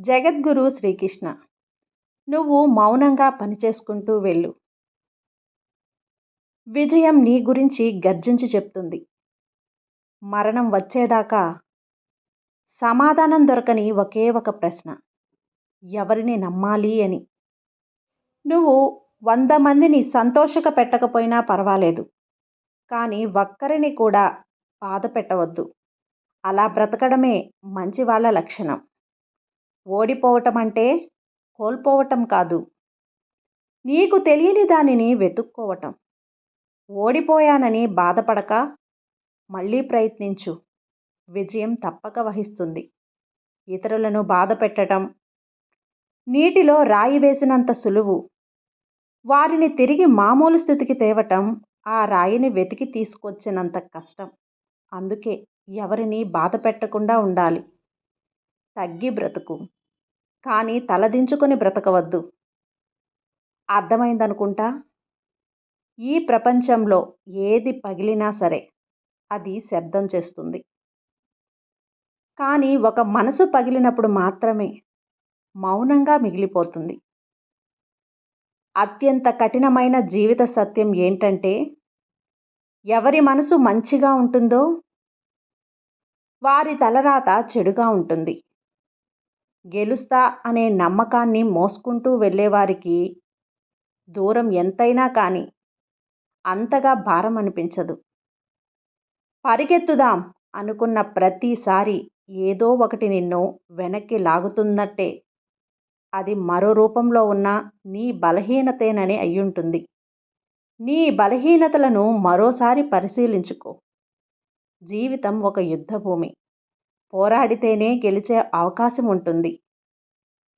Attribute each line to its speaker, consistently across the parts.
Speaker 1: జగద్గురు శ్రీకృష్ణ. నువ్వు మౌనంగా పనిచేసుకుంటూ వెళ్ళు. విజయం నీ గురించి గర్జించి చెప్తుంది. మరణం వచ్చేదాకా సమాధానం దొరకని ఒకే ఒక ప్రశ్న, ఎవరిని నమ్మాలి అని. నువ్వు 100 మందిని సంతోషక పెట్టకపోయినా పర్వాలేదు, కానీ ఒక్కరిని కూడా బాధ పెట్టవద్దు. అలా బ్రతకడమే మంచి వాళ్ళ లక్షణం. ఓడిపోవటం అంటే కోల్పోవటం కాదు, నీకు తెలియని దానిని వెతుక్కోవటం. ఓడిపోయానని బాధపడక మళ్ళీ ప్రయత్నించు, విజయం తప్పక వహిస్తుంది. ఇతరులను బాధ పెట్టడం నీటిలో రాయి వేసినంత సులువు, వారిని తిరిగి మామూలు స్థితికి తేవటం ఆ రాయిని వెతికి తీసుకొచ్చినంత కష్టం. అందుకే ఎవరిని బాధ పెట్టకుండా ఉండాలి. తగ్గి బ్రతుకు, కానీ తలదించుకొని బ్రతకవద్దు. అర్థమైందనుకుంటా. ఈ ప్రపంచంలో ఏది పగిలినా సరే అది శబ్దం చేస్తుంది, కానీ ఒక మనసు పగిలినప్పుడు మాత్రమే మౌనంగా మిగిలిపోతుంది. అత్యంత కఠినమైన జీవిత సత్యం ఏంటంటే, ఎవరి మనసు మంచిగా ఉంటుందో వారి తలరాత చెడుగా ఉంటుంది. గెలుస్తా అనే నమ్మకాన్ని మోసుకుంటూ వెళ్ళేవారికి దూరం ఎంతైనా కానీ అంతగా భారం అనిపించదు. పరిగెత్తుదాం అనుకున్న ప్రతిసారి ఏదో ఒకటి నిన్ను వెనక్కి లాగుతున్నట్టే అది మరో రూపంలో ఉన్న నీ బలహీనతేనని అయ్యుంటుంది. నీ బలహీనతలను మరోసారి పరిశీలించుకో. జీవితం ఒక యుద్ధభూమి. పోరాడితేనే గెలిచే అవకాశం ఉంటుంది.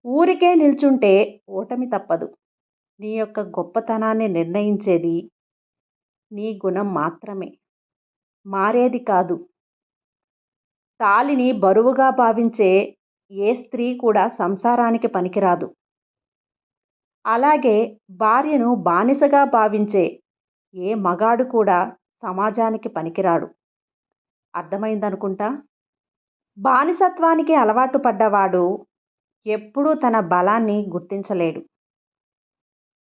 Speaker 1: ఊరికే నిల్చుంటే ఓటమి తప్పదు. నీ యొక్క గొప్పతనాన్ని నిర్ణయించేది నీ గుణం మాత్రమే, మారేది కాదు. తాళిని బరువుగా భావించే ఏ స్త్రీ కూడా సంసారానికి పనికిరాదు. అలాగే భార్యను బానిసగా భావించే ఏ మగాడు కూడా సమాజానికి పనికిరాడు. అర్థమైందనుకుంటా. బానిసత్వానికి అలవాటు పడ్డవాడు ఎప్పుడూ తన బలాన్ని గుర్తించలేడు.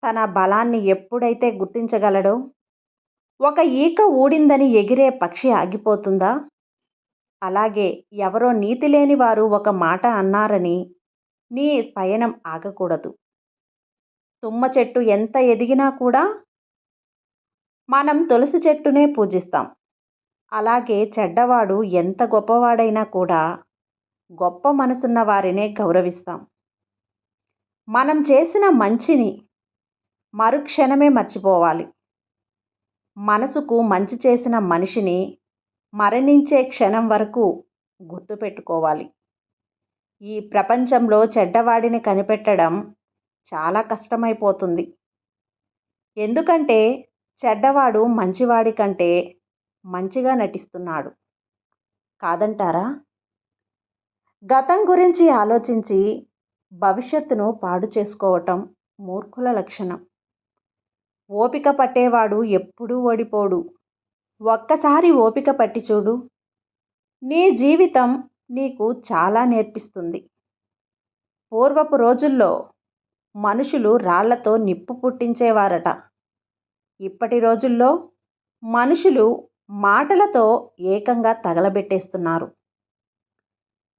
Speaker 1: తన బలాన్ని ఎప్పుడైతే గుర్తించగలడో, ఒక ఈక ఊడిందని ఎగిరే పక్షి ఆగిపోతుందా? అలాగే ఎవరో నీతి లేని వారు ఒక మాట అన్నారని నీ పయనం ఆగకూడదు. తుమ్మ చెట్టు ఎంత ఎదిగినా కూడా మనం తులసి చెట్టునే పూజిస్తాం. అలాగే చెడ్డవాడు ఎంత గొప్పవాడైనా కూడా గొప్ప మనసున్న వారినే గౌరవిస్తాం. మనం చేసిన మంచిని మరుక్షణమే మర్చిపోవాలి. మనసుకు మంచి చేసిన మనిషిని మరణించే క్షణం వరకు గుర్తుపెట్టుకోవాలి. ఈ ప్రపంచంలో చెడ్డవాడిని కనిపెట్టడం చాలా కష్టమైపోతుంది. ఎందుకంటే చెడ్డవాడు మంచివాడి కంటే మంచిగా నటిస్తున్నాడు. కాదంటారా? గతం గురించి ఆలోచించి భవిష్యత్తును పాడు చేసుకోవటం మూర్ఖుల లక్షణం. ఓపిక పట్టేవాడు ఎప్పుడూ ఓడిపోడు. ఒక్కసారి ఓపిక పట్టి చూడు. నీ జీవితం నీకు చాలా నేర్పిస్తుంది. పూర్వపు రోజుల్లో మనుషులు రాళ్లతో నిప్పు పుట్టించేవారట. ఇప్పటి రోజుల్లో మనుషులు మాటలతో ఏకంగా తగలబెట్టేస్తున్నారు.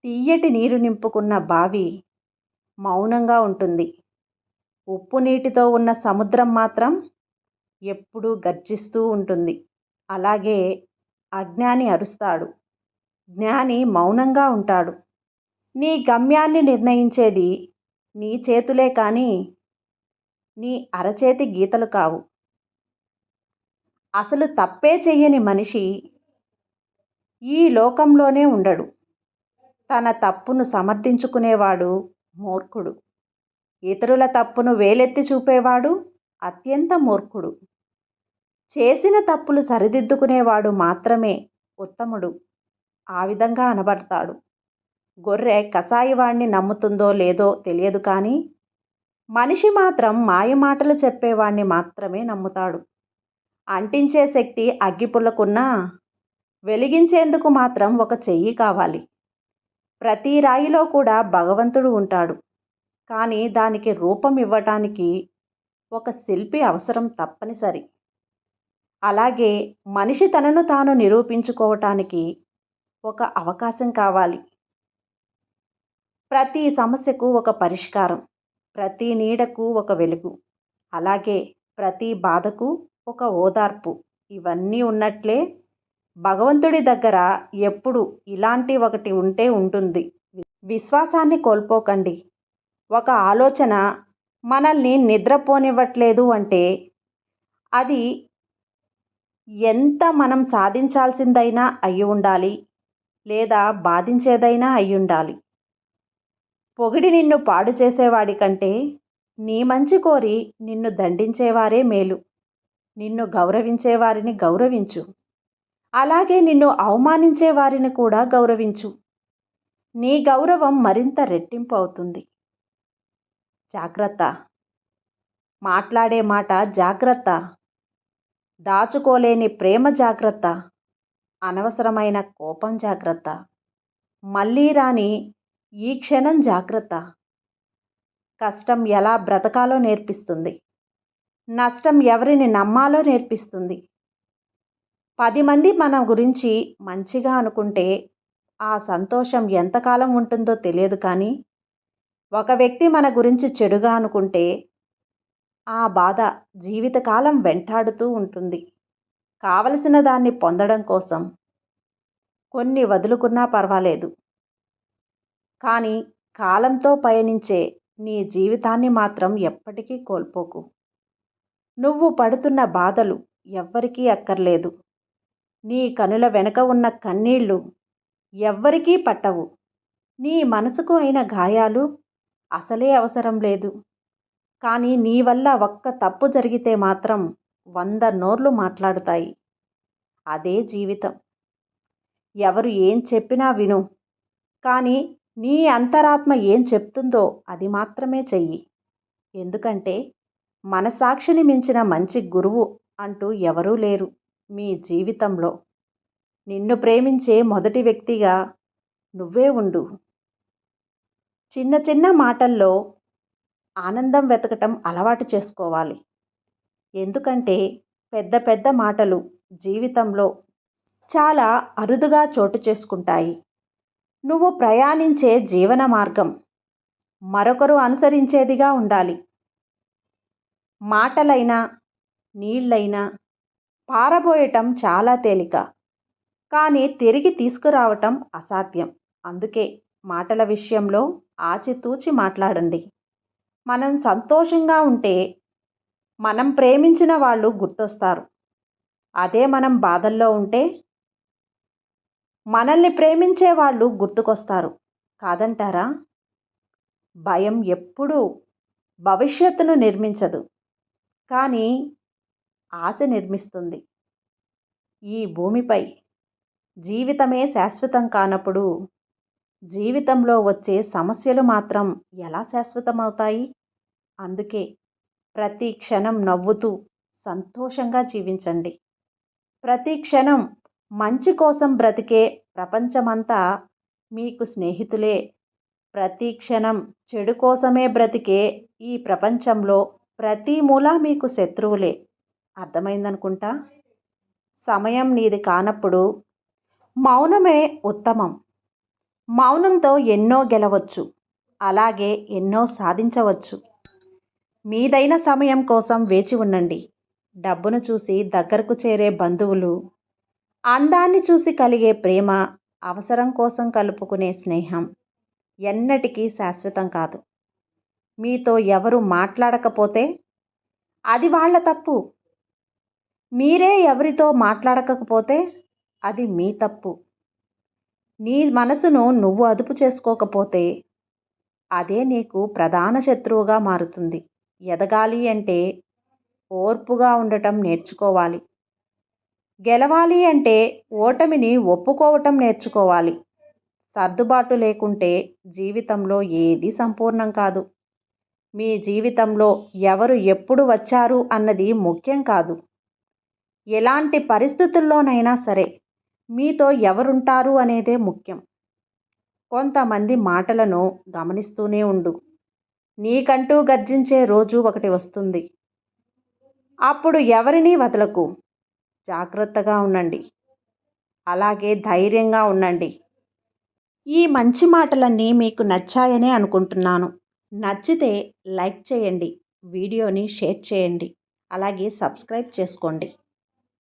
Speaker 1: తీయటి నీరు నింపుకున్న బావి మౌనంగా ఉంటుంది. ఉప్పు నీటితో ఉన్న సముద్రం మాత్రం ఎప్పుడూ గర్జిస్తూ ఉంటుంది. అలాగే అజ్ఞాని అరుస్తాడు, జ్ఞాని మౌనంగా ఉంటాడు. నీ గమ్యాన్ని నిర్ణయించేది నీ చేతులే కానీ నీ అరచేతి గీతలు కావు. అసలు తప్పే చెయ్యని మనిషి ఈ లోకంలోనే ఉండడు. తన తప్పును సమర్థించుకునేవాడు మూర్ఖుడు. ఇతరుల తప్పును వేలెత్తి చూపేవాడు అత్యంత మూర్ఖుడు. చేసిన తప్పులు సరిదిద్దుకునేవాడు మాత్రమే ఉత్తముడు. ఆ విధంగా అనబడతాడు. గొర్రె కసాయివాణ్ణి నమ్ముతుందో లేదో తెలియదు, కానీ మనిషి మాత్రం మాయమాటలు చెప్పేవాణ్ణి మాత్రమే నమ్ముతాడు. అంటించే శక్తి అగ్గిపుల్లకున్నా వెలిగించేందుకు మాత్రం ఒక చెయ్యి కావాలి. ప్రతి రాయిలో కూడా భగవంతుడు ఉంటాడు. కానీ దానికి రూపం ఇవ్వటానికి ఒక శిల్పి అవసరం తప్పనిసరి. అలాగే మనిషి తనను తాను నిరూపించుకోవటానికి ఒక అవకాశం కావాలి. ప్రతి సమస్యకు ఒక పరిష్కారం, ప్రతి నీడకు ఒక వెలుగు, అలాగే ప్రతి బాధకు ఒక ఓదార్పు. ఇవన్నీ ఉన్నట్లే భగవంతుడి దగ్గర ఎప్పుడు ఇలాంటి ఒకటి ఉంటే ఉంటుంది. విశ్వాసాన్ని కోల్పోకండి. ఒక ఆలోచన మనల్ని నిద్రపోనివ్వట్లేదు అంటే అది ఎంత మనం సాధించాల్సిందైనా అయి ఉండాలి, లేదా బాధించేదైనా అయి ఉండాలి. పొగిడి నిన్ను పాడు చేసేవాడి కంటే నీ మంచి కోరి నిన్ను దండించేవారే మేలు. నిన్ను గౌరవించే వారిని గౌరవించు. అలాగే నిన్ను అవమానించే వారిని కూడా గౌరవించు. నీ గౌరవం మరింత రెట్టింపు అవుతుంది. జాగ్రత్త. మాట్లాడే మాట జాగ్రత్త. దాచుకోలేని ప్రేమ జాగ్రత్త. అనవసరమైన కోపం జాగ్రత్త. మళ్ళీ రాని ఈ క్షణం జాగ్రత్త. కష్టం ఎలా బ్రతకాలో నేర్పిస్తుంది. నష్టం ఎవరిని నమ్మాలో నేర్పిస్తుంది. 10 మంది మన గురించి మంచిగా అనుకుంటే ఆ సంతోషం ఎంతకాలం ఉంటుందో తెలియదు, కానీ ఒక వ్యక్తి మన గురించి చెడుగా అనుకుంటే ఆ బాధ జీవితకాలం వెంటాడుతూ ఉంటుంది. కావలసిన దాన్ని పొందడం కోసం కొన్ని వదులుకున్నా పర్వాలేదు, కానీ కాలంతో పయనించే నీ జీవితాన్ని మాత్రం ఎప్పటికీ కోల్పోకు. నువ్వు పడుతున్న బాధలు ఎవ్వరికీ అక్కర్లేదు. నీ కనుల వెనుక ఉన్న కన్నీళ్లు ఎవ్వరికీ పట్టవు. నీ మనసుకు అయిన గాయాలు అసలే అవసరం లేదు. కానీ నీ వల్ల ఒక్క తప్పు జరిగితే మాత్రం 100 నోర్లు మాట్లాడుతాయి. అదే జీవితం. ఎవరు ఏం చెప్పినా విను, కానీ నీ అంతరాత్మ ఏం చెప్తుందో అది మాత్రమే చెయ్యి. ఎందుకంటే మనసాక్షిని మించిన మంచి గురువు అంటూ ఎవరూ లేరు మీ జీవితంలో. నిన్ను ప్రేమించే మొదటి వ్యక్తిగా నువ్వే ఉండు. చిన్న చిన్న మాటల్లో ఆనందం వెతకటం అలవాటు చేసుకోవాలి. ఎందుకంటే పెద్ద పెద్ద మాటలు జీవితంలో చాలా అరుదుగా చోటు చేసుకుంటాయి. నువ్వు ప్రయాణించే జీవన మార్గం మరొకరు అనుసరించేదిగా ఉండాలి. మాటలైనా నీళ్ళైనా పారబోయటం చాలా తేలిక, కానీ తిరిగి తీసుకురావటం అసాధ్యం. అందుకే మాటల విషయంలో ఆచితూచి మాట్లాడండి. మనం సంతోషంగా ఉంటే మనం ప్రేమించిన వాళ్ళు గుర్తొస్తారు. అదే మనం బాధల్లో ఉంటే మనల్ని ప్రేమించే వాళ్ళు గుర్తుకొస్తారు. కాదంటారా? భయం ఎప్పుడూ భవిష్యత్తును నిర్మించదు, కానీ ఆశ నిర్మిస్తుంది. ఈ భూమిపై జీవితమే శాశ్వతం కానప్పుడు జీవితంలో వచ్చే సమస్యలు మాత్రం ఎలా శాశ్వతమవుతాయి? అందుకే ప్రతి క్షణం నవ్వుతూ సంతోషంగా జీవించండి. ప్రతి క్షణం మంచి కోసం బ్రతికే ప్రపంచమంతా మీకు స్నేహితులే. ప్రతి క్షణం చెడు కోసమే బ్రతికే ఈ ప్రపంచంలో ప్రతి మూల మీకు శత్రువులే. అర్థమైందనుకుంటా. సమయం నీది కానప్పుడు మౌనమే ఉత్తమం. మౌనంతో ఎన్నో గెలవచ్చు, అలాగే ఎన్నో సాధించవచ్చు. మీదైన సమయం కోసం వేచి ఉండండి. డబ్బును చూసి దగ్గరకు చేరే బంధువులు, అందాన్ని చూసి కలిగే ప్రేమ, అవసరం కోసం కలుపుకునే స్నేహం ఎన్నటికీ శాశ్వతం కాదు. మీతో ఎవరు మాట్లాడకపోతే అది వాళ్ళ తప్పు. మీరే ఎవరితో మాట్లాడకపోతే అది మీ తప్పు. నీ మనసును నువ్వు అదుపు చేసుకోకపోతే అదే నీకు ప్రధాన శత్రువుగా మారుతుంది. ఎదగాలి అంటే ఓర్పుగా ఉండటం నేర్చుకోవాలి. గెలవాలి అంటే ఓటమిని ఒప్పుకోవటం నేర్చుకోవాలి. సర్దుబాటు లేకుంటే జీవితంలో ఏదీ సంపూర్ణం కాదు. మీ జీవితంలో ఎవరు ఎప్పుడు వచ్చారు అన్నది ముఖ్యం కాదు. ఎలాంటి పరిస్థితుల్లోనైనా సరే మీతో ఎవరుంటారు అనేదే ముఖ్యం. కొంతమంది మాటలను గమనిస్తూనే ఉండు. నీకంటూ గర్జించే రోజు ఒకటి వస్తుంది. అప్పుడు ఎవరినీ వదలకు. జాగ్రత్తగా ఉండండి. అలాగే ధైర్యంగా ఉండండి. ఈ మంచి మాటలన్నీ మీకు నచ్చాయనే అనుకుంటున్నాను. నచ్చితే లైక్ చేయండి. వీడియోని షేర్ చేయండి. అలాగే సబ్స్క్రైబ్ చేసుకోండి.